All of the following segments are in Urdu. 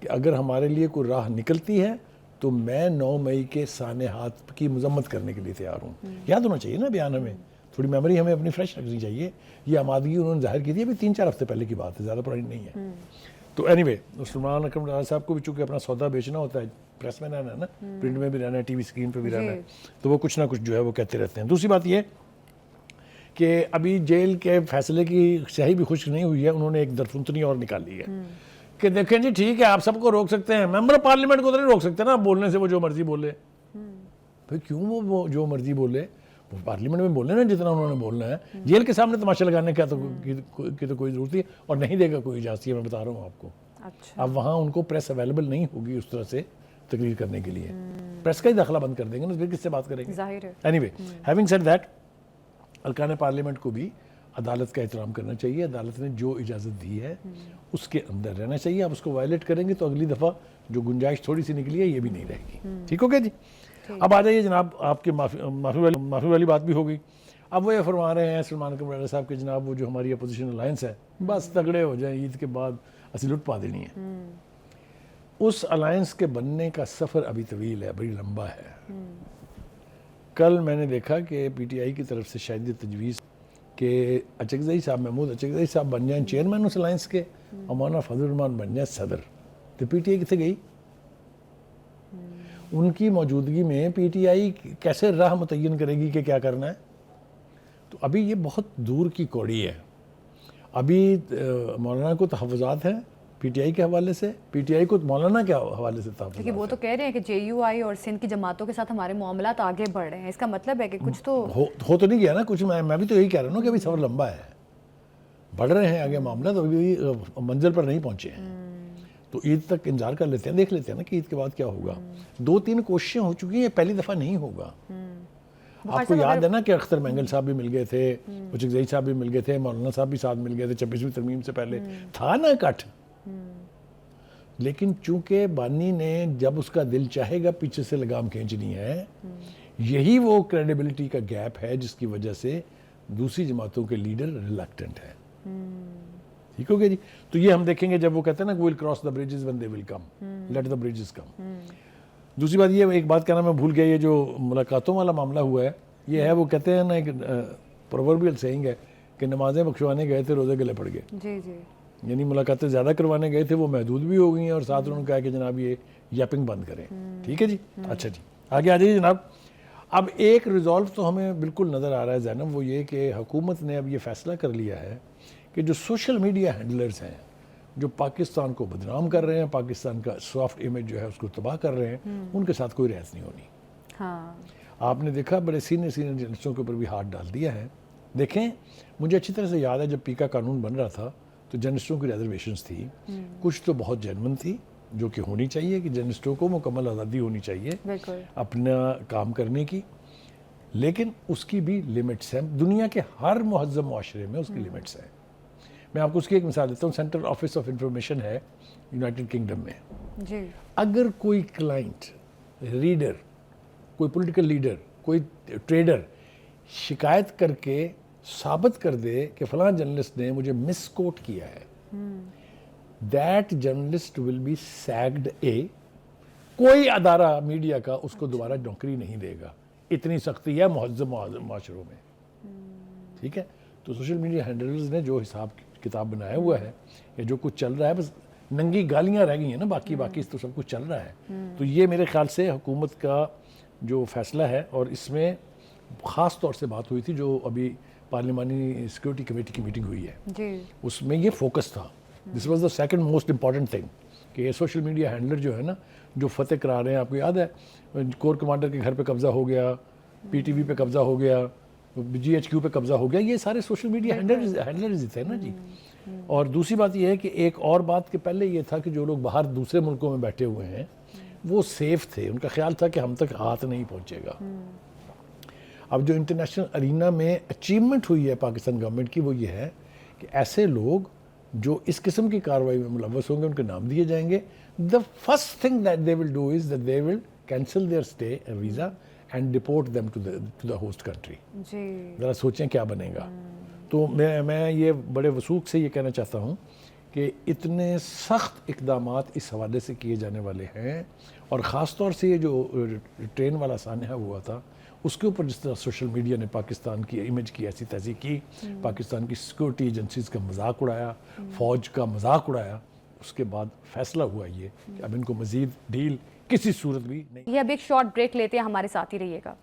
کہ اگر ہمارے لیے کوئی راہ نکلتی ہے تو میں 9 مئی کے سانحات کی مذمت کرنے کے لیے تیار ہوں. یاد ہونا چاہیے نا بیان ہمیں, تھوڑی میموری ہمیں اپنی فریش رکھنی چاہیے. یہ آمادگی انہوں نے ظاہر کی تھی ابھی 3-4 ہفتے پہلے کی بات ہے, زیادہ پرانی نہیں ہے. تو اینی وے سلمان اکرم ڈار صاحب کو بھی چونکہ اپنا سودا بیچنا ہوتا ہے, پریس میں رہنا ہے نا, پرنٹ میں بھی رہنا ہے, ٹی وی اسکرین پہ بھی رہنا ہے, تو وہ کچھ نہ کچھ جو ہے وہ کہتے رہتے ہیں. دوسری بات یہ کہ ابھی جیل کے فیصلے کی سیاہی بھی خشک نہیں ہوئی ہے, انہوں نے ایک درفنتنی اور نکالی ہے کہ دیکھیں جی ٹھیک ہے آپ سب کو روک سکتے ہیں, ممبر پارلیمنٹ کو تو نہیں روک سکتے نا بولنے سے, وہ جو مرضی بولے. بھائی کیوں وہ جو مرضی بولے, وہ پارلیمنٹ میں بولے نا جتنا انہوں نے بولنا ہے. جیل کے سامنے تماشا لگانے کا تو کوئی ضرورت ہے, اور نہیں دے گا کوئی اجازت, میں بتا رہا ہوں آپ کو. اب وہاں ان کو پریس اویلیبل نہیں ہوگی اس طرح سے تقریر کرنے کے لیے, پریس کا ہی داخلہ بند کر دیں گے نا, پھر کس سے بات کریں گے. Any way having said that, ارکان پارلیمنٹ کو بھی عدالت کا احترام کرنا چاہیے. عدالت نے جو اجازت دی ہے اس کے اندر رہنا چاہیے. آپ اس کو وائلیٹ کریں گے تو اگلی دفعہ جو گنجائش تھوڑی سی نکلی ہے یہ بھی نہیں رہے گی. ٹھیک ہو گیا جی. اب آ جائیے جناب, آپ کے معافی والی بات بھی ہو گئی. اب وہ یہ فرما رہے ہیں سلمان اکرم ڈار صاحب کہ جناب وہ جو ہماری اپوزیشن الائنس ہے بس تگڑے ہو جائیں, عید کے بعد اسی لٹ پا دینی ہے. اس الائنس کے بننے کا سفر ابھی طویل ہے, بڑی لمبا ہے. کل میں نے دیکھا کہ پی ٹی آئی کی طرف سے شاید یہ تجویز کہ اچکزئی صاحب, محمود اچکزئی صاحب بن جائیں چیئرمین اس الائنس کے, اور مولانا فضل الرحمان بن جائیں صدر. تو پی ٹی آئی کتنے گئی؟ ان کی موجودگی میں پی ٹی آئی کیسے راہ متعین کرے گی کہ کیا کرنا ہے؟ تو ابھی یہ بہت دور کی کوڑی ہے. ابھی مولانا کو تحفظات ہیں پی ٹی آئی کے حوالے سے, پی ٹی آئی کو مولانا کے حوالے سے تحفظات لیکن وہ تو کہہ رہے ہیں کہ جے یو آئی اور سندھ کی جماعتوں کے ساتھ ہمارے معاملات آگے بڑھ رہے ہیں. اس کا مطلب ہے کہ کچھ تو ہو تو نہیں گیا نا کچھ. میں بھی تو یہی کہہ رہا ہوں کہ ابھی سفر لمبا ہے, بڑھ رہے ہیں آگے معاملات, ابھی منزل پر نہیں پہنچے ہیں. تو عید تک انتظار کر لیتے ہیں, دیکھ لیتے ہیں نا کہ عید کے بعد کیا ہوگا. 2-3 کوششیں ہو چکی ہیں, پہلی دفعہ نہیں ہوگا. آپ کو یاد ہے نا کہ اختر مینگل صاحب بھی مل گئے تھے, اچکزئی صاحب بھی مل گئے تھے, مولانا صاحب بھی ساتھ مل گئے تھے 26ویں ترمیم سے پہلے, تھا نا اکٹھ. لیکن چونکہ بانی نے جب اس کا دل چاہے گا پیچھے سے لگام کھینچنی ہے, یہی وہ کریڈیبلٹی کا گیپ ہے جس کی وجہ سے دوسری جماعتوں کے لیڈر ریلیکٹنٹ ہیں. ٹھیک ہو گیا جی. تو یہ ہم دیکھیں گے جب وہ کہتے ہیں نا کہ we'll cross the bridges when they will come, let the bridges come. دوسری بات یہ, ایک بات کہنا میں بھول گیا, یہ جو ملاقاتوں والا معاملہ ہوا ہے یہ ہے, وہ کہتے ہیں نا ایک پرووربیل سیئنگ ہے کہ نمازیں بخشوانے گئے تھے روزے گلے پڑ گئے. جی جی, یعنی ملاقاتیں زیادہ کروانے گئے تھے, وہ محدود بھی ہو گئی ہیں, اور ساتھ انہوں نے کہا کہ جناب یہ یپنگ بند کریں. ٹھیک ہے جی. اچھا جی, آگے آ جائیے جناب. اب ایک ریزالو تو ہمیں بالکل نظر آ رہا ہے زینب, وہ یہ کہ حکومت نے اب یہ فیصلہ کر لیا ہے کہ جو سوشل میڈیا ہینڈلرز ہیں جو پاکستان کو بدنام کر رہے ہیں, پاکستان کا سافٹ امیج جو ہے اس کو تباہ کر رہے ہیں, ان کے ساتھ کوئی رعایت نہیں ہونی. ہاں آپ نے دیکھا بڑے سینئر جرنلسٹوں کے اوپر بھی ہاتھ ڈال دیا ہے. دیکھیں مجھے اچھی طرح سے یاد ہے جب پی کا قانون بن رہا تھا تو جرنلسٹوں کی ریزرویشنز تھی, کچھ تو بہت جینون تھی جو کہ ہونی چاہیے کہ جرنلسٹوں کو مکمل آزادی ہونی چاہیے اپنا کام کرنے کی, لیکن اس کی بھی لمٹس ہیں. دنیا کے ہر مہذب معاشرے میں اس کی لمٹس ہیں. میں آپ کو اس کی ایک مثال دیتا ہوں. سینٹرل آفس آف انفارمیشن ہے یونائٹڈ کنگڈم میں. جی, اگر کوئی کلائنٹ, ریڈر, کوئی پولیٹیکل لیڈر, کوئی ٹریڈر شکایت کر کے ثابت کر دے کہ فلاں جرنلسٹ نے مجھے مس کوٹ کیا ہے, دیٹ جرنلسٹ ول بی سیگڈ اے. کوئی ادارہ میڈیا کا اس کو دوبارہ نوکری نہیں دے گا. اتنی سختی ہے مہذب معاشروں میں. ٹھیک ہے. تو سوشل میڈیا ہینڈلرز نے جو حساب کتاب بنایا ہوا ہے, یا جو کچھ چل رہا ہے, بس ننگی گالیاں رہ گئی ہیں نا, باقی تو سب کچھ چل رہا ہے. تو یہ میرے خیال سے حکومت کا جو فیصلہ ہے, اور اس میں خاص طور سے بات ہوئی تھی جو ابھی پارلیمانی سیکورٹی کمیٹی کی میٹنگ ہوئی ہے, اس میں یہ فوکس تھا. This was the second most important thing کہ یہ سوشل میڈیا ہینڈلر جو ہے نا, جو فتح کرا رہے ہیں. آپ کو یاد ہے کور کمانڈر کے گھر پہ قبضہ ہو گیا, پی ٹی وی پہ قبضہ ہو گیا, جی ایچ کیو پہ قبضہ ہو گیا, یہ سارے سوشل میڈیا ہینڈلرز تھے نا جی. اور دوسری بات یہ ہے کہ ایک اور بات کہ پہلے یہ تھا کہ جو لوگ باہر دوسرے ملکوں میں بیٹھے ہوئے ہیں وہ سیف تھے, ان کا خیال تھا کہ ہم تک ہاتھ نہیں پہنچے گا. اب جو انٹرنیشنل ارینا میں اچیومنٹ ہوئی ہے پاکستان گورنمنٹ کی, وہ یہ ہے کہ ایسے لوگ جو اس قسم کی کارروائی میں ملوث ہوں گے ان کے نام دیے جائیں گے. The first thing that they will do is that they will cancel their stay visa and deport them to the host country. ذرا سوچیں کیا بنے گا. تو میں یہ بڑے وثوق سے یہ کہنا چاہتا ہوں کہ اتنے سخت اقدامات اس حوالے سے کیے جانے والے ہیں، اور خاص طور سے یہ جو ٹرین والا سانحہ ہوا تھا اس کے اوپر جس طرح سوشل میڈیا نے پاکستان کی امیج کی ایسی تیسی کی، پاکستان کی سیکورٹی ایجنسیز کا مذاق اڑایا، فوج کا مذاق اڑایا، اس کے بعد فیصلہ ہوا یہ کہ اب ان کو مزید ڈیل کسی صورت بھی نہیں۔ یہ اب ایک شارٹ بریک لیتے ہیں، ہمارے ساتھ ہی رہیے گا۔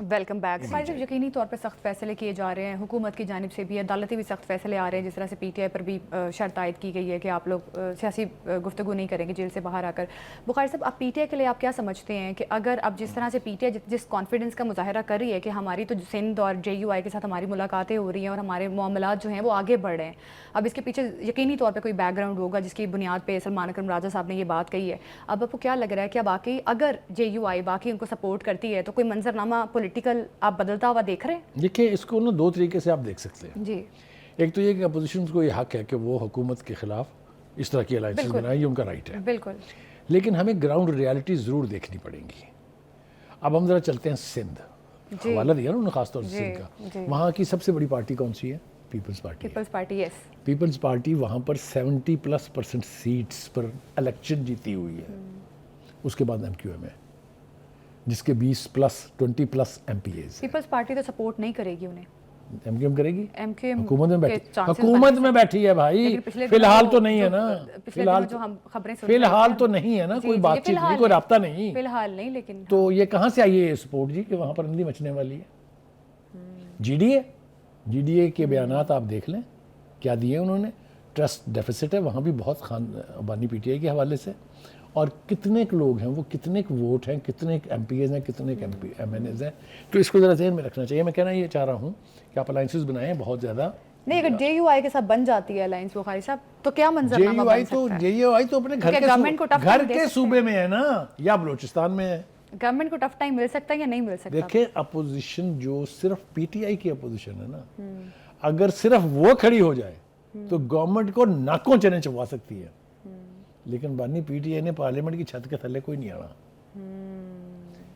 Welcome back. ہماری جب یقینی طور پر سخت فیصلے کیے جا رہے ہیں، حکومت کی جانب سے بھی، عدالتی بھی سخت فیصلے آ رہے ہیں، جس طرح سے پی ٹی آئی پر بھی شرط عائد کی گئی ہے کہ آپ لوگ سیاسی گفتگو نہیں کریں گے جیل سے باہر آ کر۔ بخاری صاحب، آپ پی ٹی آئی کے لیے آپ کیا سمجھتے ہیں کہ اگر اب جس طرح سے پی ٹی آئی جس کانفیڈنس کا مظاہرہ کر رہی ہے کہ ہماری تو سندھ اور جے یو آئی کے ساتھ ہماری ملاقاتیں ہو رہی ہیں اور ہمارے معاملات جو ہیں وہ آگے بڑھ رہے ہیں، اب اس کے پیچھے یقینی طور پہ کوئی بیک گراؤنڈ ہوگا جس کی بنیاد پہ سلمان اکرم راجہ صاحب نے یہ بات کہی ہے، اب آپ کو کیا لگ رہا ہے کہ باقی اگر جے یو آئی باقی ان کو سپورٹ کرتی ہے تو کوئی منظرنامہ پولیٹیکل آپ بدلتا ہوا دیکھ رہے ہیں؟ دیکھیں، اس کو دو طریقے سے آپ دیکھ سکتے ہیں۔ جی، ایک تو یہ کہ اپوزیشن کو یہ حق ہے کہ وہ حکومت کے خلاف اس طرح کی الائنسز بنائے، یہ ان کا رائٹ ہے، بالکل، لیکن ہمیں گراؤنڈ ریالٹی ضرور دیکھنی پڑیں گی۔ اب ہم ذرا چلتے ہیں سندھ، حوالہ دیا نا انہوں نے خاص طور سے سندھ کا، وہاں کی سب سے بڑی پارٹی کون سی ہے؟ پیپلز پارٹی۔ پیپلز پارٹی، یس، پیپلز پارٹی وہاں پر 70+% سیٹس پر الیکشن جیتی ہوئی ہے، اس کے بعد ایم کیو ایم ہے جس کے 20+20+ MPs. Peoples Party تو سپورٹ نہیں کرے گی انہیں، ایم کیو ایم کرے گی؟ ایم کیو ایم حکومت میں بیٹھی، حکومت میں بیٹھی ہے بھائی، فی الحال تو نہیں ہے نا، فی الحال جو ہم خبریں سن فی الحال تو نہیں ہے نا، کوئی بات چیت نہیں، کوئی رابطہ نہیں، فی الحال نہیں، لیکن تو یہ کہاں سے آئی ہے یہ سپورٹ جی کہ وہاں پر اندھی مچنے والی ہے؟ جی ڈی اے کے بیانات آپ دیکھ لیں کیا دیے انہوں نے، ٹرسٹ ڈیفیسٹ ہے وہاں بھی بہت، خان بانی پی ٹی آئی کے حوالے سے، اور کتنے لوگ ہیں وہ، کتنے ووٹ ہیں، کتنے ایم پی ایز ہیں، کتنے ایم این ایز ہیں، تو اس کو ذرا ذہن میں رکھنا چاہیے۔ میں کہنا یہ چاہ رہا ہوں کہ آپ الائنسز بنائیں بہت زیادہ نہیں، اگر جے یو آئی کے ساتھ بن جاتی ہے الائنس بخاری صاحب تو کیا منظرنامہ بن سکتا ہے؟ جے یو آئی تو اپنے گھر کے صوبے میں ہے نا، یا بلوچستان میں ہے، گورنمنٹ کو ٹف ٹائم مل سکتا ہے یا نہیں مل سکتا؟ دیکھیں اپوزیشن جو صرف پی ٹی آئی کی اپوزیشن ہے نا، اگر صرف وہ کھڑی ہو جائے تو گورنمنٹ کو ناکوں چنے چبوا سکتی ہے، لیکن بانی پی ٹی آئی نے پارلیمنٹ کی چھت کے تھلے کوئی نہیں آنا،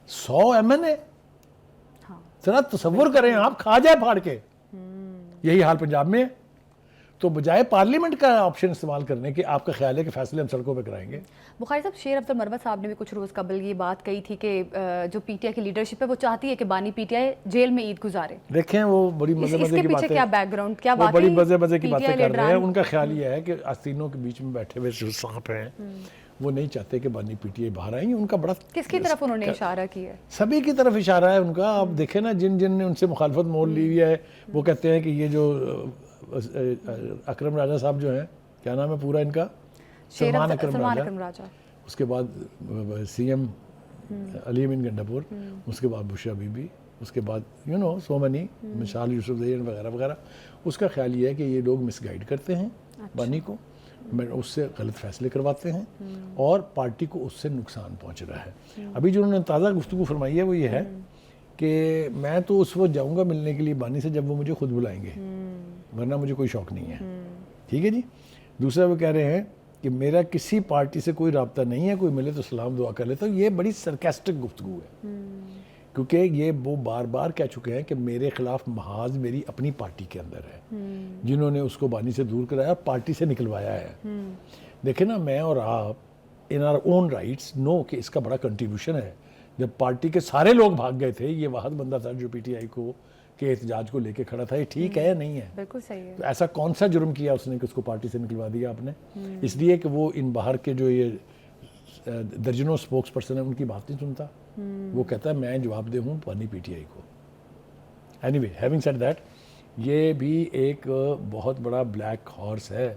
100 ایم این اے، ذرا تصور کریں آپ، کھا جائے پھاڑ کے، یہی حال پنجاب میں ہے، تو بجائے پارلیمنٹ کا آپشن استعمال کرنے کے آپ کا خیال ہے کہ فیصلے ہم سڑکوں پہ کرائیں گے؟ بخاری صاحب، شیر عبد المروت صاحب نے بھی کچھ روز قبل یہ بات کہی تھی کہ جو پی ٹی آئی کی لیڈرشپ ہے وہ چاہتی ہے کہ بانی پی ٹی آئی جیل میں عید گزارے۔ دیکھیں وہ بڑی مزے مزے کی باتیں، کیا بیک گراؤنڈ، کیا وہ بڑی مزے مزے کی باتیں کر رہے ہیں، ان کا خیال یہ ہے کہ آستینوں کے بیچ میں بیٹھے ہوئے جو سانپ ہیں وہ نہیں چاہتے کہ بانی پی ٹی آئی باہر آئیں، ان کا بڑا، کس کی طرف انہوں نے اشارہ کیا ہے؟ سبھی کی طرف اشارہ ہے ان کا۔ آپ دیکھیں نا، جن جن نے ان سے مخالفت مول لی ہوئی ہے وہ کہتے ہیں کہ یہ جو اکرم راجہ صاحب جو ہیں، کیا نام ہے پورا ان کا؟ سلمان اکرم راجہ، اس کے بعد سی ایم علی امین گنڈاپور، اس کے بعد بشرا بی بی، اس کے بعد سو منی مشال یوسف زئی وغیرہ وغیرہ، اس کا خیال یہ ہے کہ یہ لوگ مس گائیڈ کرتے ہیں بانی کو، اس سے غلط فیصلے کرواتے ہیں اور پارٹی کو اس سے نقصان پہنچ رہا ہے۔ ابھی جو انہوں نے تازہ گفتگو فرمائی ہے وہ یہ ہے کہ میں تو اس وقت جاؤں گا ملنے کے لیے بانی سے جب وہ مجھے خود بلائیں گے، ورنہ مجھے کوئی شوق نہیں ہے، ٹھیک ہے جی۔ دوسرا وہ کہہ رہے ہیں کہ میرا کسی پارٹی سے کوئی رابطہ نہیں ہے، کوئی ملے تو سلام دعا کر لیتا ہوں، یہ بڑی سرکیسٹک گفتگو ہے، کیونکہ یہ وہ بار بار کہہ چکے ہیں کہ میرے خلاف محاذ میری اپنی پارٹی کے اندر ہے، جنہوں نے اس کو بانی سے دور کرایا، پارٹی سے نکلوایا ہے۔ دیکھیں نا، میں اور آپ ان آر اون رائٹس نو کہ اس کا بڑا کنٹریبیوشن ہے۔ جب پارٹی کے سارے لوگ بھاگ گئے تھے، یہ واحد بندہ تھا جو پی ٹی آئی کو کے احتجاج کو لے کے کھڑا تھا، یہ ٹھیک ہے یا نہیں ہے؟ بالکل صحیح ہے۔ تو ایسا کون سا جرم کیا اس نے کہ اس کو پارٹی سے نکلوا دیا آپ نے؟ اس لیے کہ وہ ان باہر کے جو یہ درجنوں سپوکس پرسن ہیں ان کی بات نہیں سنتا، وہ کہتا ہے میں جواب دہ ہوں بانی پی ٹی آئی کو۔ Any way, having said that, یہ بھی ایک بہت بڑا بلیک ہارس ہے۔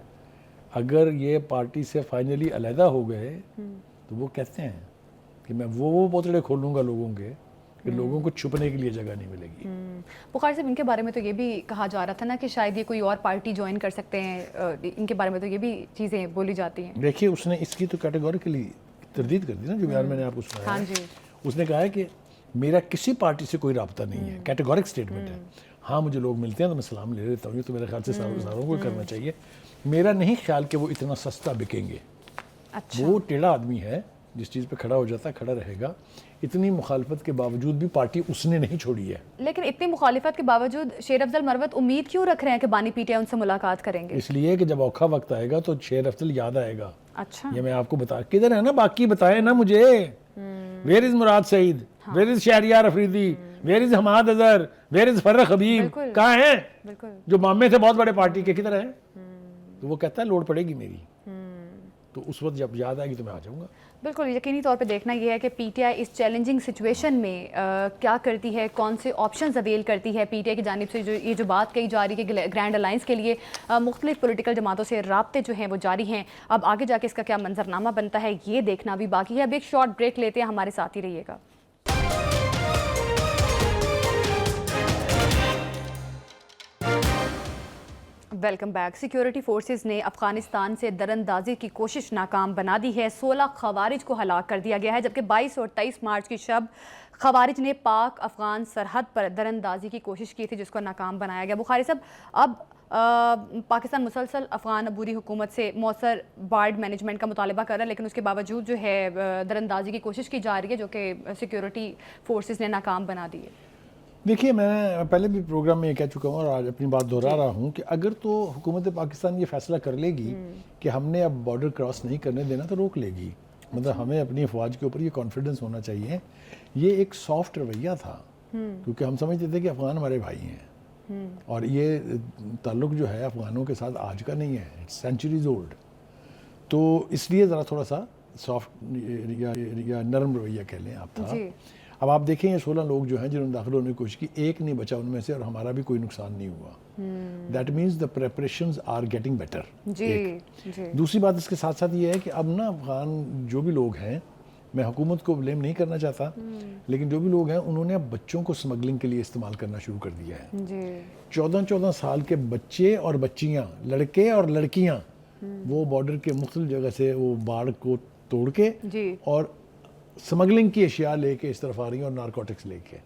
اگر یہ پارٹی سے فائنلی علیحدہ ہو گئے تو وہ کہتے ہیں کہ میں وہ پوتڑے کھولوں گا لوگوں کے کہ لوگوں کو چھپنے کے لیے جگہ نہیں ملے گی۔ بخاری صاحب، ان کے بارے میں تو یہ بھی کہا جا رہا تھا نا کہ شاید یہ کوئی اور پارٹی جوائن کر سکتے ہیں، ان کے بارے میں تو یہ بھی چیزیں بولی جاتی ہیں۔ دیکھیے، اس نے اس کی تو کیٹیگوریکلی تردید کر دی نا، جو بیان میں نے آپ کو سنایا ہے، اس نے کہا ہے کہ میرا کسی پارٹی سے کوئی رابطہ نہیں ہے، کیٹیگورک سٹیٹمنٹ ہے۔ ہاں مجھے لوگ ملتے ہیں تو میں سلام لے لیتا ہوں، یہ تو میرے خیال سے ساروں کو کرنا چاہیے۔ میرا نہیں خیال کہ وہ اتنا سستا بکیں گے، وہ ٹیڑھا آدمی ہے، جس چیز پہ کھڑا ہو جاتا ہے کھڑا رہے گا. اتنی مخالفت کے باوجود بھی پارٹی اس نے نہیں چھوڑی ہے. لیکن اتنی مخالفت کے باوجود شیر افضل مروت امید کیوں رکھ رہے ہیں کہ بانی پی ٹی آئی ان سے ملاقات کریں گے؟ اس لیے کہ جب اوکھا وقت آئے گا تو شیر افضل یاد آئے گا. اچھا یہ میں آپ کو بتا کدھر ہے نا باقی بتائے نا مجھے. Where is Murad Saeed, where is Shehryar Afridi, where is Hammad Azhar, where is Farrukh Habib, کہاں ہیں بالکل جو مامے تھے بہت بڑے پارٹی کے, کدھر ہیں؟ تو وہ کہتا ہے لوڑ پڑے گی میری, تو اس وقت جب یاد آئے گی تو میں آ جاؤں گا. بالکل یقینی طور پہ دیکھنا یہ ہے کہ پی ٹی آئی اس چیلنجنگ سچویشن میں کیا کرتی ہے, کون سے آپشنز اویل کرتی ہے پی ٹی آئی کی جانب سے. یہ جو بات کہی جا رہی ہے کہ گرینڈ الائنس کے لیے مختلف پولیٹیکل جماعتوں سے رابطے جو ہیں وہ جاری ہیں. اب آگے جا کے اس کا کیا منظرنامہ بنتا ہے یہ دیکھنا بھی باقی ہے. اب ایک شارٹ بریک لیتے ہیں, ہمارے ساتھ ہی رہیے گا. Welcome back. سیکیورٹی فورسز نے افغانستان سے دراندازی کی کوشش ناکام بنا دی ہے. 16 خوارج کو ہلاک کر دیا گیا ہے, جبکہ 22 اور 23 مارچ کی شب خوارج نے پاک افغان سرحد پر دراندازی کی کوشش کی تھی جس کو ناکام بنایا گیا. بخاری صاحب, اب پاکستان مسلسل افغان عبوری حکومت سے موثر بارڈ مینجمنٹ کا مطالبہ کر رہا ہے, لیکن اس کے باوجود جو ہے دراندازی کی کوشش کی جا رہی ہے جو کہ سیکیورٹی فورسز نے ناکام بنا دی ہے. دیکھیے, میں پہلے بھی پروگرام میں یہ کہہ چکا ہوں اور آج اپنی بات دہرا رہا ہوں کہ اگر تو حکومت پاکستان یہ فیصلہ کر لے گی کہ ہم نے اب بارڈر کراس نہیں کرنے دینا تو روک لے گی. مطلب ہمیں اپنی افواج کے اوپر یہ کانفیڈنس ہونا چاہیے. یہ ایک سافٹ رویہ تھا کیونکہ ہم سمجھتے تھے کہ افغان ہمارے بھائی ہیں اور یہ تعلق جو ہے افغانوں کے ساتھ آج کا نہیں ہے, سینچریز اولڈ. تو اس لیے ذرا تھوڑا سا سافٹ یا نرم رویہ کہہ لیں آپ تھا. اب آپ دیکھیں یہ 16 لوگ جو ہیں جنہوں نے داخل ہونے کی کوشش کی, ایک نہیں بچا ان میں سے اور ہمارا بھی کوئی نقصان نہیں ہوا. That means the preparations are getting better. دوسری بات اس کے ساتھ ساتھ یہ ہے کہ اب نا افغان جو بھی لوگ ہیں, میں حکومت کو بلیم نہیں کرنا چاہتا, لیکن جو بھی لوگ ہیں انہوں نے اب بچوں کو اسمگلنگ کے لیے استعمال کرنا شروع کر دیا ہے. 14 سال کے بچے اور بچیاں, لڑکے اور لڑکیاں, وہ بارڈر کے مختلف جگہ سے وہ باڑ کو توڑ کے اور سمگلنگ کی اشیاء لے کے اس طرف آ رہی ہیں اور نارکوٹکس لے کے.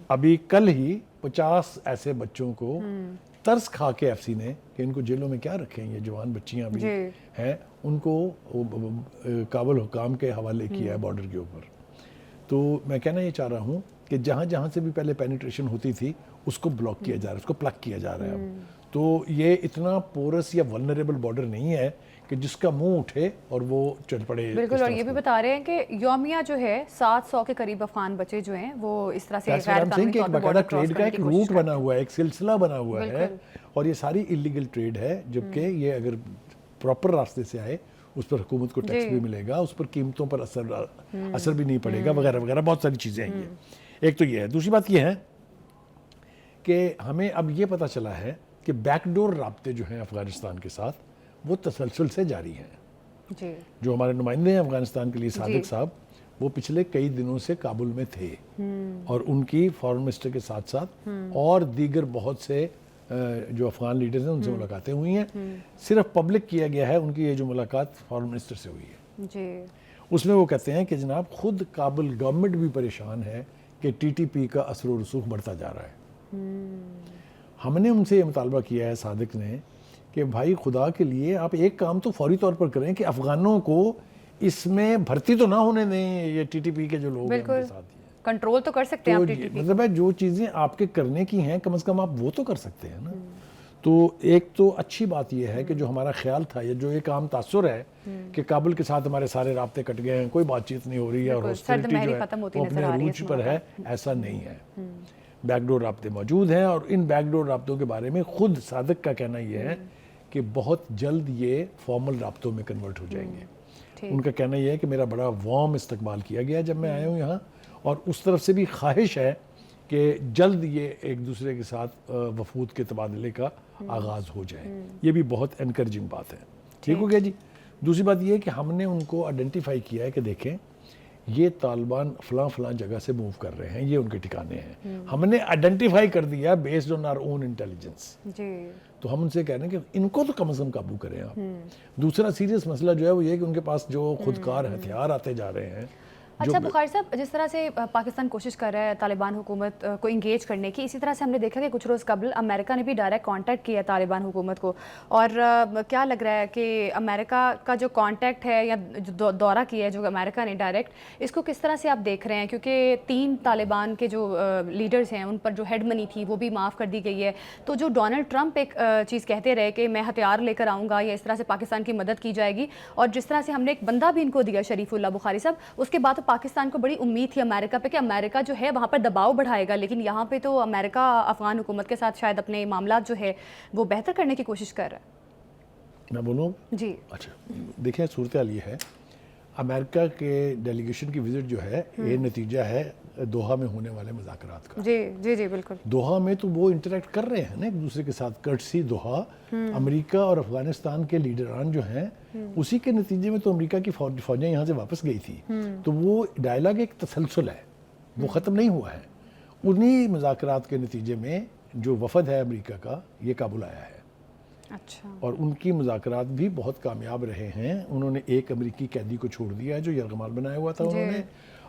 ابھی کل ہی 50 ایسے بچوں کو ترس کھا کے ایف سی نے کہ ان کو جیلوں میں کیا رکھیں, یہ جوان بچیاں بھی ہیں, ان کو کابل حکام کے حوالے کیا ہے بارڈر کے اوپر. تو میں کہنا یہ چاہ رہا ہوں کہ جہاں جہاں سے بھی پہلے پینیٹریشن ہوتی تھی اس کو بلاک کیا جا رہا ہے, اس کو پلگ کیا جا رہا ہے. تو یہ اتنا پورس یا ولنریبل بارڈر نہیں ہے کہ جس کا منہ اٹھے اور وہ چل پڑے. بالکل, اور یہ بھی بتا رہے ہیں کہ یومیہ جو ہے 700 کے قریب افغان بچے جو ہیں وہ اس طرح سے غیر قانونی طور پر بارڈر کراس کرنے کی کوشش کرتے ہیں. ایک روٹ بنا ہوا ہے, ایک سلسلہ بنا ہوا ہے, اور یہ ساری انلیگل ٹریڈ ہے. جبکہ یہ اگر پراپر راستے سے آئے اس پر حکومت کو ٹیکس بھی ملے گا, اس پر قیمتوں پر اثر بھی نہیں پڑے گا, وغیرہ وغیرہ بہت ساری چیزیں ہیں. یہ ایک تو یہ ہے. دوسری بات یہ ہے کہ ہمیں اب یہ پتہ چلا ہے کہ بیک ڈور رابطے جو ہیں افغانستان کے ساتھ وہ تسلسل سے جاری ہیں. جو ہمارے نمائندے ہیں افغانستان کے لیے صادق صاحب, وہ پچھلے کئی دنوں سے کابل میں تھے اور ان کی فارن منسٹر کے ساتھ ساتھ اور دیگر بہت سے جو افغان لیڈرز ہیں ان سے ملاقاتیں ہوئی ہیں. صرف پبلک کیا گیا ہے ان کی یہ جو ملاقات فارن منسٹر سے ہوئی ہے. اس میں وہ کہتے ہیں کہ جناب خود کابل گورنمنٹ بھی پریشان ہے کہ ٹی ٹی پی کا اثر و رسوخ بڑھتا جا رہا ہے. ہم نے ان سے یہ مطالبہ کیا ہے صادق نے کہ بھائی خدا کے لیے آپ ایک کام تو فوری طور پر کریں کہ افغانوں کو اس میں بھرتی تو نہ ہونے دیں, یہ ٹی ٹی پی کے جو لوگ ہیں ان کے ساتھ کنٹرول تو کر سکتے ہیں آپ ٹی ٹی پی. مطلب ہے جو چیزیں آپ کے کرنے کی ہیں کم از کم آپ وہ تو کر سکتے ہیں نا. تو ایک تو اچھی بات یہ ہے کہ جو ہمارا خیال تھا یا جو ایک عام تاثر ہے کہ کابل کے ساتھ ہمارے سارے رابطے کٹ گئے ہیں, کوئی بات چیت نہیں ہو رہی ہے اور ہاسٹیلٹی جو ہے وہ اپنے عروج پر ہے, ایسا نہیں ہے. بیک ڈور رابطے موجود ہیں اور ان بیک ڈور رابطوں کے بارے میں خود صادق کا کہنا یہ ہے کہ بہت جلد یہ فارمل رابطوں میں کنورٹ ہو جائیں گے. ان کا کہنا یہ ہے کہ میرا بڑا وارم استقبال کیا گیا جب میں آیا ہوں یہاں, اور اس طرف سے بھی خواہش ہے کہ جلد یہ ایک دوسرے کے ساتھ وفود کے تبادلے کا آغاز ہو جائے. یہ بھی بہت انکریجنگ بات ہے. ٹھیک ہو گیا جی. دوسری بات یہ ہے کہ ہم نے ان کو آئیڈینٹیفائی کیا ہے کہ دیکھیں یہ طالبان فلاں فلاں جگہ سے موو کر رہے ہیں, یہ ان کے ٹھکانے ہیں. ہم نے آئیڈینٹیفائی کر دیا based on our own intelligence. تو ہم ان سے کہہ رہے ہیں کہ ان کو تو کم از کم قابو کریں آپ. دوسرا سیریس مسئلہ جو ہے وہ یہ کہ ان کے پاس جو خودکار ہتھیار آتے جا رہے ہیں اچھا بخاری صاحب، جس طرح سے پاکستان کوشش کر رہا ہے طالبان حکومت کو انگیج کرنے کی، اسی طرح سے ہم نے دیکھا کہ کچھ روز قبل امریکہ نے بھی ڈائریکٹ کانٹیکٹ کیا طالبان حکومت کو، اور کیا لگ رہا ہے کہ امریکہ کا جو کانٹیکٹ ہے یا جو دورہ کیا ہے جو امریکہ نے ڈائریکٹ، اس کو کس طرح سے آپ دیکھ رہے ہیں؟ کیونکہ 3 طالبان کے جو لیڈرز ہیں ان پر جو ہیڈ منی تھی وہ بھی معاف کر دی گئی ہے، تو جو ڈونلڈ ٹرمپ ایک چیز کہتے رہے کہ میں ہتھیار لے کر آؤں گا یا اس طرح سے پاکستان کی مدد کی جائے گی، اور جس طرح سے ہم نے ایک بندہ بھی ان کو دیا شریف اللہ بخاری صاحب، اس کے بعد پاکستان کو بڑی امید تھی امریکہ پہ کہ امریکہ جو ہے وہاں پر دباؤ بڑھائے گا، لیکن یہاں پہ تو امریکہ افغان حکومت کے ساتھ شاید اپنے معاملات جو ہے وہ بہتر کرنے کی کوشش کر رہا ہے۔ میں بولوں جی اچھا دیکھیں، صورتحال یہ ہے، امریکہ کے ڈیلیگیشن کی وزٹ جو ہے یہ نتیجہ ہے دوحہ میں ہونے والے مذاکرات کا۔ جی جی جی بالکل، دوحہ میں تو وہ انٹریکٹ کر رہے ہیں نا ایک دوسرے کے ساتھ، کرٹسی دوحہ، امریکہ اور افغانستان کے لیڈران جو ہیں اسی کے نتیجے میں تو امریکہ کی فوجیں یہاں سے واپس گئی تھی، تو وہ ڈائلاگ ایک تسلسل ہے، وہ ختم نہیں ہوا ہے۔ انہی مذاکرات کے نتیجے میں جو وفد ہے امریکہ کا یہ کابل آیا ہے، اچھا، اور ان کی مذاکرات بھی بہت کامیاب رہے ہیں۔ انہوں نے ایک امریکی قیدی کو چھوڑ دیا ہے جو یرغمال بنایا ہوا تھا انہوں نے،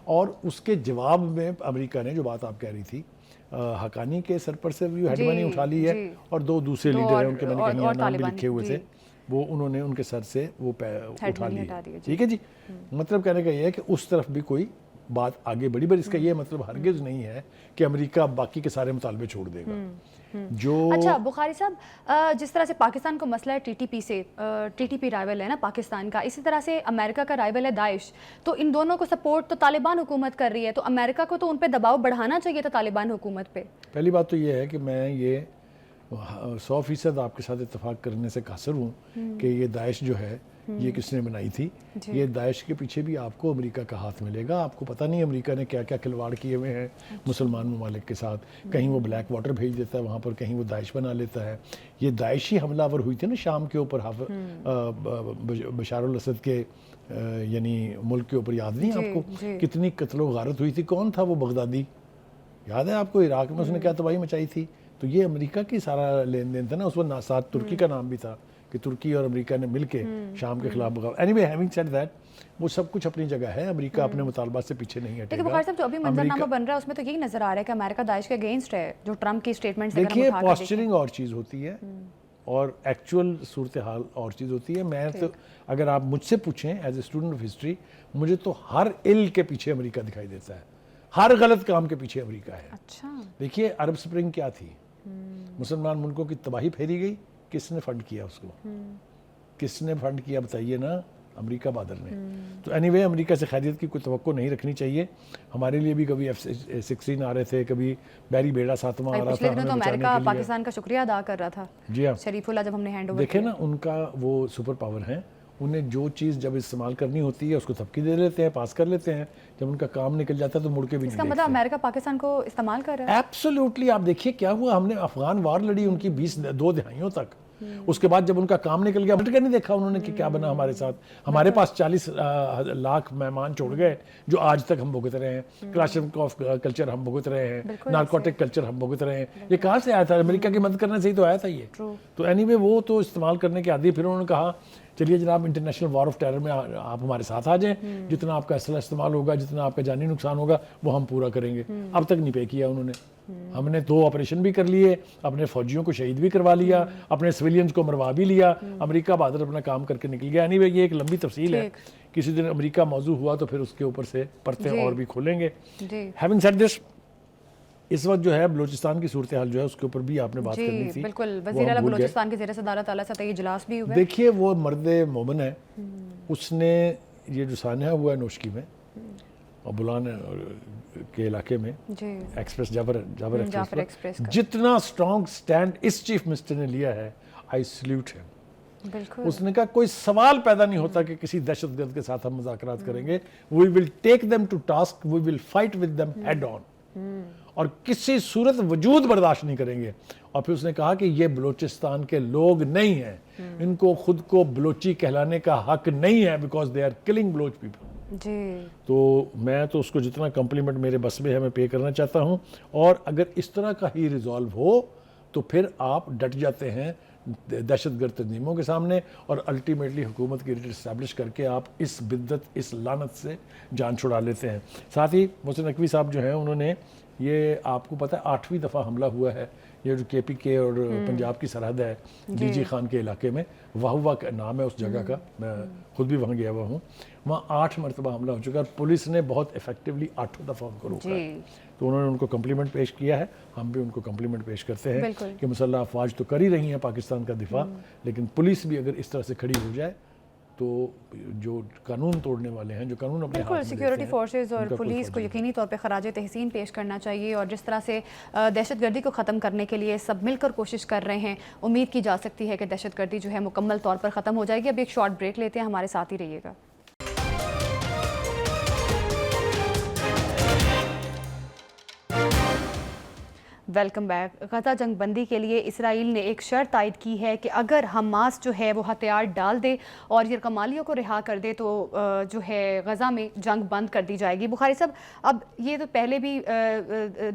اور اس کے جواب میں امریکہ نے جو بات آپ کہہ رہی تھی، حقانی کے سر پر سے بھی ہیڈ منی اٹھا لی ہے، اور 2 دوسرے لیڈر ہیں ان کے، میں نے کہیں نام بھی لکھے ہوئے تھے، وہ انہوں نے ان کے سر سے وہ اٹھا لی، ٹھیک ہے جی۔ مطلب کہنے کا یہ ہے کہ اس طرف بھی کوئی بات آگے بڑھی، پر اس کا یہ مطلب ہرگز نہیں ہے کہ امریکہ باقی کے سارے مطالبے چھوڑ دے گا۔ جو اچھا بخاری صاحب، جس طرح سے پاکستان کو مسئلہ ہے ٹی ٹی پی سے، ٹی ٹی پی رائیول ہے نا پاکستان کا، اسی طرح سے امریکہ کا رائیول ہے داعش، تو ان دونوں کو سپورٹ تو طالبان حکومت کر رہی ہے، تو امریکہ کو تو ان پہ دباؤ بڑھانا چاہیے تھا طالبان حکومت پہ۔ پہلی بات تو یہ ہے کہ میں یہ 100% آپ کے ساتھ اتفاق کرنے سے قاصر ہوں کہ یہ داعش جو ہے یہ کس نے بنائی تھی۔ یہ داعش کے پیچھے بھی آپ کو امریکہ کا ہاتھ ملے گا۔ آپ کو پتہ نہیں امریکہ نے کیا کیا کھلواڑ کیے ہوئے ہیں مسلمان ممالک کے ساتھ، کہیں وہ بلیک واٹر بھیج دیتا ہے وہاں پر، کہیں وہ داعش بنا لیتا ہے۔ یہ داعشی حملہ آور ہوئی تھی نا شام کے اوپر، بشار الاسد کے یعنی ملک کے اوپر، یاد نہیں آپ کو کتنی قتل و غارت ہوئی تھی؟ کون تھا وہ بغدادی، یاد ہے آپ کو؟ عراق میں اس نے کیا تباہی مچائی تھی؟ تو یہ امریکہ کی سارا لین دین تھا نا، اس وقت ساتھ ترکی کا نام بھی تھا کہ ترکی اور امریکہ نے مل کے شام کے خلاف بغاوت۔ Any way having said that, وہ سب کچھ اپنی جگہ ہے، امریکہ اپنے مطالبات سے پیچھے نہیں ہٹے گا۔ لیکن بخاری صاحب جو ابھی منظرنامہ بن رہا ہے اس میں تو یہی نظر آ رہا ہے کہ امریکہ داعش کے اگینسٹ ہے، جو ٹرمپ کی اسٹیٹمنٹس دیکھیے پوسچرنگ اور چیز ہوتی ہے اور ایکچوئل صورتحال اور چیز ہوتی ہے۔ میں تو اگر آپ مجھ سے پوچھیں as a student of history, مجھے تو ہر عل کے پیچھے امریکہ دکھائی دیتا ہے، ہر غلط کام کے پیچھے امریکہ ہے۔ اچھا دیکھیے عرب سپرنگ کیا تھی؟ مسلمان ملکوں کی تباہی پھیری گئی، کس نے فنڈ کیا اس کو؟ کس نے فنڈ کیا بتائیے نا؟ امریکہ بادر نے۔ تو اینی وے امریکہ سے خیریت کی کوئی توقع نہیں رکھنی چاہیے۔ ہمارے لیے بھی کبھی F-16 آ رہے تھے، کبھی بیری بیڑا 7واں آ رہا تھا ہمیں بچانے کے لیے۔ امریکہ پاکستان کا شکریہ ادا کر رہا تھا، جی ہاں، شریف اللہ جب ہم نے ہینڈ اوور دیکھیں نا ان کا وہ سپر پاور ہیں، انہیں جو چیز جب استعمال کرنی ہوتی ہے اس کو تھپکی دے لیتے ہیں، پاس کر لیتے ہیں، جب ان کا کام نکل جاتا ہے تو مڑ کے بھی نہیں دیکھتے۔ اس کا مطلب امریکہ پاکستان کو استعمال کر رہا ہے؟ ایبسولوٹلی۔ آپ دیکھیے کیا ہوا، ہم نے افغان وار لڑی ان کی 2 دہائیوں تک، اس کے بعد جب ان کا کام نکل گیا بٹ کے نہیں دیکھا انہوں نے کہ کیا بنا ہمارے ساتھ۔ ہمارے پاس 40 لاکھ مہمان چھوڑ گئے جو آج تک ہم بھگت رہے ہیں، کلاشنکوف کلچر ہم بھگت رہے ہیں، نارکوٹک کلچر ہم بھگت رہے ہیں۔ یہ کہاں سے آیا تھا؟ امریکہ کی مدد کرنے سے ہی تو آیا تھا یہ۔ تو اینی وے وہ تو استعمال کرنے کے عادی۔ پھر انہوں نے کہا چلیے جناب انٹرنیشنل وار آف ٹیرر میں آپ ہمارے ساتھ آ جائیں، جتنا آپ کا اسلحہ استعمال ہوگا، جتنا آپ کا جانی نقصان ہوگا وہ ہم پورا کریں گے۔ اب تک نہیں پے کیا انہوں نے۔ ہم نے 2 آپریشن بھی کر لیے، اپنے فوجیوں کو شہید بھی کروا لیا، اپنے سویلینز کو مروا بھی لیا، امریکہ بہادر اپنا کام کر کے نکل گیا۔ اینی وے یہ ایک لمبی تفصیل ہے، کسی دن امریکہ موضوع ہوا تو پھر اس کے اوپر سے پرتیں اور بھی کھولیں گے۔ ہیونگ سیڈ دس، اس وقت جو ہے بلوچستان کی صورتحال جو ہے اس کے اوپر بھی آپ نے بات کرنی تھی۔ بالکل، وزیر اعلیٰ بلوچستان کے زیر صدارت اعلیٰ سطحی اجلاس بھی ہوا۔ دیکھیے وہ مرد مومن ہے، اس نے یہ جو سانحہ ہوا ہے نوشکی میں اور بلان کے علاقے میں ایکسپریس جابر ایکسپریس پر جتنا سٹرونگ سٹینڈ اس چیف منسٹر نے لیا ہے، آئی سلیوٹ ہے۔ اس نے کہا کوئی سوال پیدا نہیں ہوتا کہ کسی دہشت گرد کے ساتھ ہم مذاکرات کریں گے، we will take them to task, we will fight with them head on, اور کسی صورت وجود برداشت نہیں کریں گے۔ اور پھر اس نے کہا کہ یہ بلوچستان کے لوگ نہیں ہیں، ان کو خود کو بلوچی کہلانے کا حق نہیں ہے، because they are killing Baloch people. تو میں تو اس کو جتنا کمپلیمنٹ میرے بس میں ہے میں پے کرنا چاہتا ہوں، اور اگر اس طرح کا ہی ریزالو ہو تو پھر آپ ڈٹ جاتے ہیں دہشت گرد تنظیموں کے سامنے اور الٹیمیٹلی حکومت کی ریٹ اسٹیبلش کر کے آپ اس بدت اس لعنت سے جان چھڑا لیتے ہیں. ساتھ ہی محسن نقوی صاحب جو ہیں انہوں نے یہ آپ کو پتہ ہے 8ویں دفعہ حملہ ہوا ہے یہ جو کے پی کے اور پنجاب کی سرحد ہے ڈی جی خان کے علاقے میں, واہوا کا نام ہے اس جگہ کا, میں خود بھی وہاں گیا ہوا ہوں, وہاں 8 مرتبہ حملہ ہو چکا ہے. پولیس نے بہت افیکٹولی 8 دفعہ ان کو روکا ہے, تو انہوں نے ان کو کمپلیمنٹ پیش کیا ہے, ہم بھی ان کو کمپلیمنٹ پیش کرتے ہیں کہ مسلح افواج تو کر ہی رہی ہیں پاکستان کا دفاع, لیکن پولیس بھی اگر اس طرح سے کھڑی ہو جائے تو جو قانون توڑنے والے ہیں, جو قانون اپنے ہاتھ میں سیکیورٹی فورسز اور پولیس کو یقینی طور پہ خراج تحسین پیش کرنا چاہیے, اور جس طرح سے دہشت گردی کو ختم کرنے کے لیے سب مل کر کوشش کر رہے ہیں, امید کی جا سکتی ہے کہ دہشت گردی جو ہے مکمل طور پر ختم ہو جائے گی. اب ایک شارٹ بریک لیتے ہیں, ہمارے ساتھ ہی رہیے گا. Welcome back. غزہ جنگ بندی کے لیے اسرائیل نے ایک شرط عائد کی ہے کہ اگر حماس جو ہے وہ ہتھیار ڈال دے اور یرغمالیوں کو رہا کر دے تو جو ہے غزہ میں جنگ بند کر دی جائے گی. بخاری صاحب, اب یہ تو پہلے بھی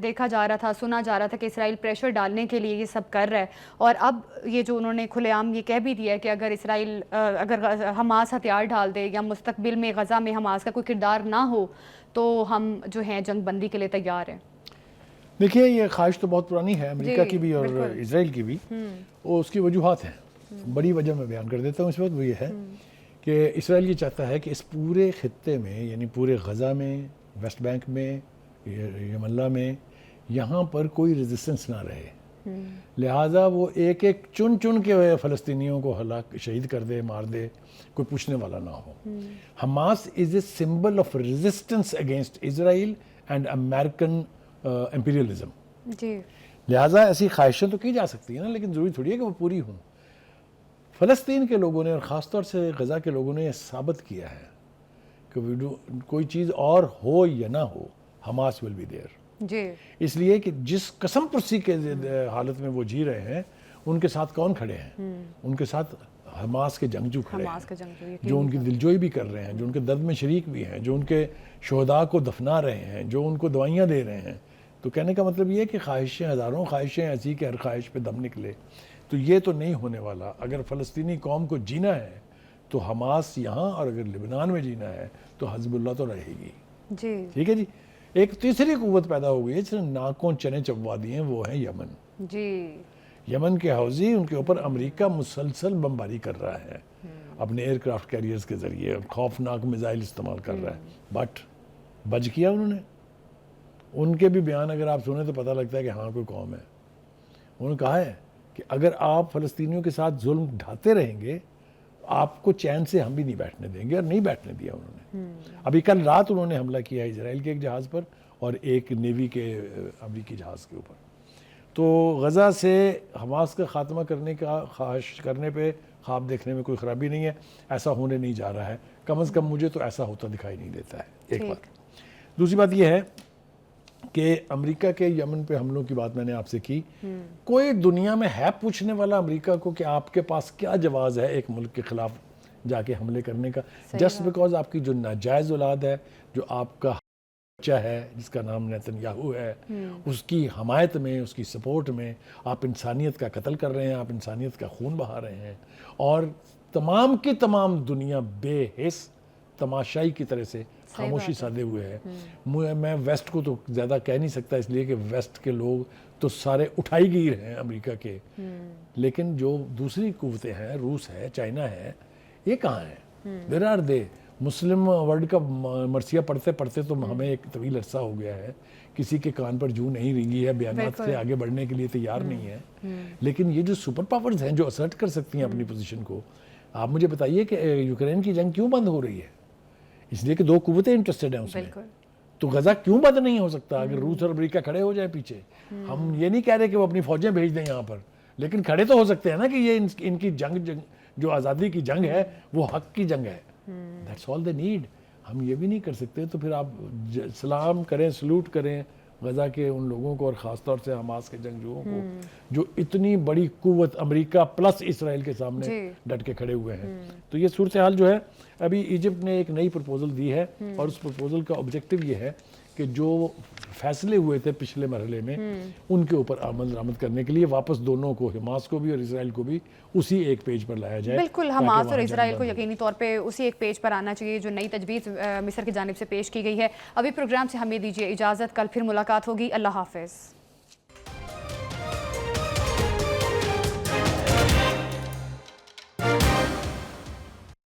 دیکھا جا رہا تھا, سنا جا رہا تھا کہ اسرائیل پریشر ڈالنے کے لیے یہ سب کر رہا ہے, اور اب یہ جو انہوں نے کھلے عام یہ کہہ بھی دیا ہے کہ اگر اسرائیل اگر حماس ہتھیار ڈال دے یا مستقبل میں غزہ میں حماس کا کوئی کردار نہ ہو تو ہم جو ہیں جنگ بندی کے لیے تیار ہیں. دیکھیے یہ خواہش تو بہت پرانی ہے امریکہ کی بھی اور اسرائیل کی بھی, اور اس کی وجوہات ہیں. بڑی وجہ میں بیان کر دیتا ہوں اس وقت, وہ یہ ہے کہ اسرائیل یہ چاہتا ہے کہ اس پورے خطے میں, یعنی پورے غزہ میں, ویسٹ بینک میں, یم اللہ میں, یہاں پر کوئی ریزسٹنس نہ رہے, لہٰذا وہ ایک ایک چن چن کے فلسطینیوں کو ہلاک شہید کر دے, مار دے, کوئی پوچھنے والا نہ ہو. Hamas is a symbol of resistance against Israel and American imperialism. لہٰذا ایسی خواہشیں تو کی جا سکتی ہیں نا, لیکن ضروری تھوڑی ہے کہ وہ پوری ہوں. فلسطین کے لوگوں نے اور خاص طور سے غزہ کے لوگوں نے یہ ثابت کیا ہے کہ کوئی چیز اور ہو یا نہ ہو, حماس ول بی دیئر. اس لیے کہ جس قسم پرسی کے حالت میں وہ جی رہے ہیں, ان کے ساتھ کون کھڑے ہیں؟ ان کے ساتھ حماس کے جنگجو کھڑے ہیں, جو ان کی دلجوئی بھی کر رہے ہیں, جو ان کے درد میں شریک بھی ہیں, جو ان کے شہداء کو دفنا رہے ہیں, جو ان کو دوائیاں دے رہے ہیں. تو کہنے کا مطلب یہ ہے کہ خواہشیں, ہزاروں خواہشیں ایسی کہ ہر خواہش پہ دم نکلے, تو یہ تو نہیں ہونے والا. اگر فلسطینی قوم کو جینا ہے تو حماس یہاں, اور اگر لبنان میں جینا ہے تو حزب اللہ تو رہے گی. ٹھیک ہے جی. ایک تیسری قوت پیدا ہو گئی ہے جس نے ناکوں چنے چبوا دی ہیں, وہ ہے یمن. یمن کے حوثی, ان کے اوپر امریکہ مسلسل بمباری کر رہا ہے اپنے ایئر کرافٹ کیریئرز کے ذریعے, خوفناک میزائل استعمال کر رہا ہے, بٹ بچ کیا انہوں نے. ان کے بھی بیان اگر آپ سنیں تو پتہ لگتا ہے کہ ہاں کوئی قوم ہے. انہوں نے کہا ہے کہ اگر آپ فلسطینیوں کے ساتھ ظلم ڈھاتے رہیں گے آپ کو چین سے ہم بھی نہیں بیٹھنے دیں گے, اور نہیں بیٹھنے دیا انہوں نے. ابھی کل رات انہوں نے حملہ کیا اسرائیل کے ایک جہاز پر اور ایک نیوی کے امریکی جہاز کے اوپر. تو غزہ سے حماس کا خاتمہ کرنے کا خواہش کرنے پہ خواب دیکھنے میں کوئی خرابی نہیں ہے, ایسا ہونے نہیں جا رہا ہے, کم از کم مجھے تو ایسا ہوتا دکھائی نہیں دیتا ہے. ایک بات. دوسری بات یہ ہے کہ امریکہ کے یمن پہ حملوں کی بات میں نے آپ سے کی, کوئی دنیا میں ہے پوچھنے والا امریکہ کو کہ آپ کے پاس کیا جواز ہے ایک ملک کے خلاف جا کے حملے کرنے کا, جسٹ بیکاز آپ کی جو ناجائز اولاد ہے, جو آپ کا بچہ ہے جس کا نام نیتن یاہو ہے, اس کی حمایت میں, اس کی سپورٹ میں آپ انسانیت کا قتل کر رہے ہیں, آپ انسانیت کا خون بہا رہے ہیں, اور تمام کی تمام دنیا بے حس تماشائی کی طرح سے خاموشی سادے ہوئے ہے. میں ویسٹ کو تو زیادہ کہہ نہیں سکتا, اس لیے کہ ویسٹ کے لوگ تو سارے اٹھائی گیر ہیں امریکہ کے, لیکن جو دوسری قوتیں ہیں, روس ہے, چائنا ہے, یہ کہاں ہیں؟ There are they. Muslim world کا مرثیہ پڑھتے پڑھتے تو ہمیں ایک طویل عرصہ ہو گیا ہے, کسی کے کان پر جو نہیں رنگی ہے, بیانات سے آگے بڑھنے کے لیے تیار نہیں ہے. لیکن یہ جو سپر پاورز ہیں جو اسرٹ کر سکتی ہیں اپنی پوزیشن کو, آپ مجھے بتائیے کہ یوکرین کی جنگ کیوں بند ہو رہی ہے؟ اس لیے کہ دو قوتیں انٹرسٹڈ ہیں اس میں. تو غزہ کیوں بند نہیں ہو سکتا اگر روس اور امریکہ کھڑے ہو جائیں پیچھے؟ ہم یہ نہیں کہہ رہے کہ وہ اپنی فوجیں بھیج دیں یہاں پر, لیکن کھڑے تو ہو سکتے ہیں نا کہ یہ ان کی جنگ جو آزادی کی جنگ ہے وہ حق کی جنگ ہے. That's all they need. ہم یہ بھی نہیں کر سکتے تو پھر آپ سلام کریں, سلوٹ کریں غزہ کے ان لوگوں کو, اور خاص طور سے حماس کے جنگجوؤں کو جو اتنی بڑی قوت امریکہ پلس اسرائیل کے سامنے ڈٹ کے کھڑے ہوئے ہیں. تو یہ صورتحال جو ہے, ابھی ایجپٹ نے ایک نئی پرپوزل دی ہے, اور اس پرپوزل کا آبجیکٹیو یہ ہے کہ جو فیصلے ہوئے تھے پچھلے مرحلے میں ان کے اوپر عمل درآمد کرنے کے لیے واپس دونوں کو، حماس کو بھی اور اسرائیل کو بھی، اسی ایک پیج پر لایا جائے. بالکل حماس اور اسرائیل کو یقینی طور پہ اسی ایک پیج پر آنا چاہیے جو نئی تجویز مصر کی جانب سے پیش کی گئی ہے. ابھی پروگرام سے ہمیں دیجیے اجازت، کل پھر ملاقات ہوگی. اللہ حافظ.